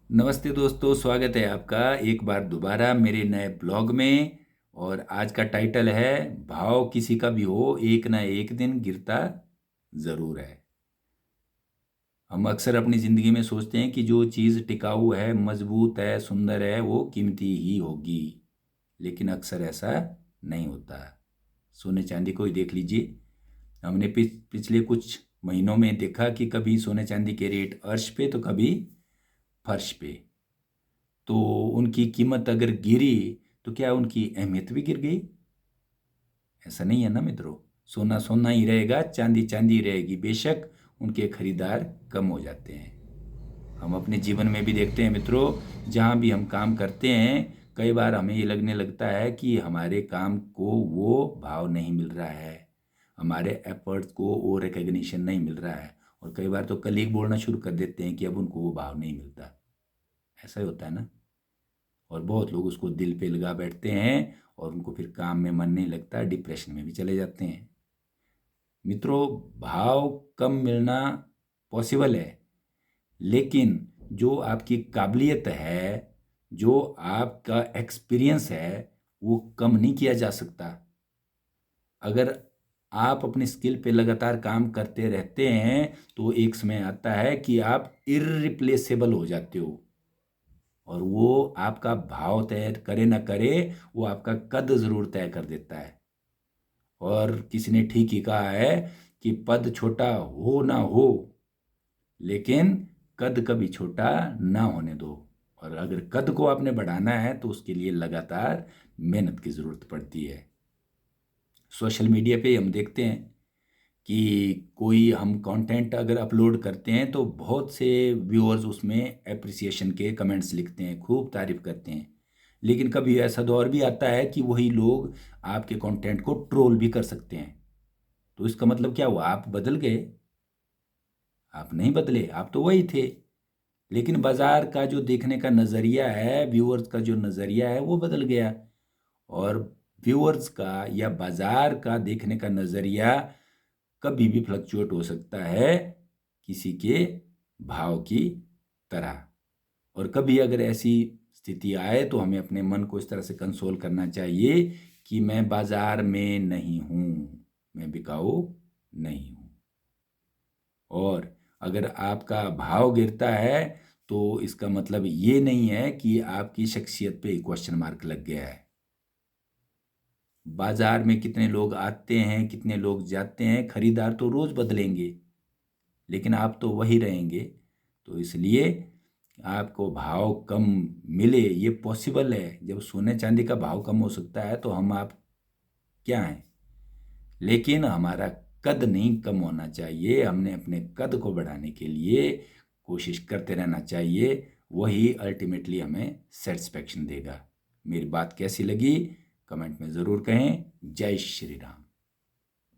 नमस्ते दोस्तों, स्वागत है आपका एक बार दोबारा मेरे नए ब्लॉग में। और आज का टाइटल है भाव किसी का भी हो एक ना एक दिन गिरता ज़रूर है। हम अक्सर अपनी ज़िंदगी में सोचते हैं कि जो चीज़ टिकाऊ है, मजबूत है, सुंदर है, वो कीमती ही होगी। लेकिन अक्सर ऐसा नहीं होता। सोने चांदी को ही देख लीजिए। हमने पिछले कुछ महीनों में देखा कि कभी सोने चांदी के रेट अर्श पे तो कभी फर्श पे। तो उनकी कीमत अगर गिरी तो क्या उनकी अहमियत भी गिर गई? ऐसा नहीं है ना मित्रों। सोना सोना ही रहेगा, चांदी चांदी ही रहेगी। बेशक उनके खरीदार कम हो जाते हैं। हम अपने जीवन में भी देखते हैं मित्रों, जहाँ भी हम काम करते हैं कई बार हमें ये लगने लगता है कि हमारे काम को वो भाव नहीं मिल रहा है, हमारे एफर्ट्स को वो रिकग्निशन नहीं मिल रहा है। और कई बार तो कलीग बोलना शुरू कर देते हैं कि अब उनको वो भाव नहीं मिलता। ऐसा ही होता है ना। और बहुत लोग उसको दिल पे लगा बैठते हैं और उनको फिर काम में मन नहीं लगता, डिप्रेशन में भी चले जाते हैं। मित्रों, भाव कम मिलना पॉसिबल है, लेकिन जो आपकी काबिलियत है, जो आपका एक्सपीरियंस है, वो कम नहीं किया जा सकता। अगर आप अपनी स्किल पे लगातार काम करते रहते हैं तो एक समय आता है कि आप इररिप्लेसेबल हो जाते हो। और वो आपका भाव तय करे ना करे, वो आपका कद ज़रूर तय कर देता है। और किसी ने ठीक ही कहा है कि पद छोटा हो ना हो, लेकिन कद कभी छोटा ना होने दो। और अगर कद को आपने बढ़ाना है तो उसके लिए लगातार मेहनत की ज़रूरत पड़ती है। सोशल मीडिया पे हम देखते हैं कि कोई हम कंटेंट अगर अपलोड करते हैं तो बहुत से व्यूअर्स उसमें एप्रिसिएशन के कमेंट्स लिखते हैं, खूब तारीफ करते हैं। लेकिन कभी ऐसा दौर भी आता है कि वही लोग आपके कंटेंट को ट्रोल भी कर सकते हैं। तो इसका मतलब क्या हुआ? आप बदल गए? आप नहीं बदले, आप तो वही थे। लेकिन बाजार का जो देखने का नज़रिया है, व्यूअर्स का जो नज़रिया है, वो बदल गया। और व्यूअर्स का या बाजार का देखने का नज़रिया कभी भी फ्लक्चुएट हो सकता है, किसी के भाव की तरह। और कभी अगर ऐसी स्थिति आए तो हमें अपने मन को इस तरह से कंसोल करना चाहिए कि मैं बाजार में नहीं हूँ, मैं बिकाऊ नहीं हूँ। और अगर आपका भाव गिरता है तो इसका मतलब ये नहीं है कि आपकी शख्सियत पे क्वेश्चन मार्क लग गया है। बाजार में कितने लोग आते हैं, कितने लोग जाते हैं, खरीदार तो रोज बदलेंगे, लेकिन आप तो वही रहेंगे। तो इसलिए आपको भाव कम मिले, ये पॉसिबल है। जब सोने चांदी का भाव कम हो सकता है तो हम आप क्या हैं? लेकिन हमारा कद नहीं कम होना चाहिए। हमने अपने कद को बढ़ाने के लिए कोशिश करते रहना चाहिए। वही अल्टीमेटली हमें सेटिस्फेक्शन देगा। मेरी बात कैसी लगी कमेंट में ज़रूर कहें। जय श्री राम।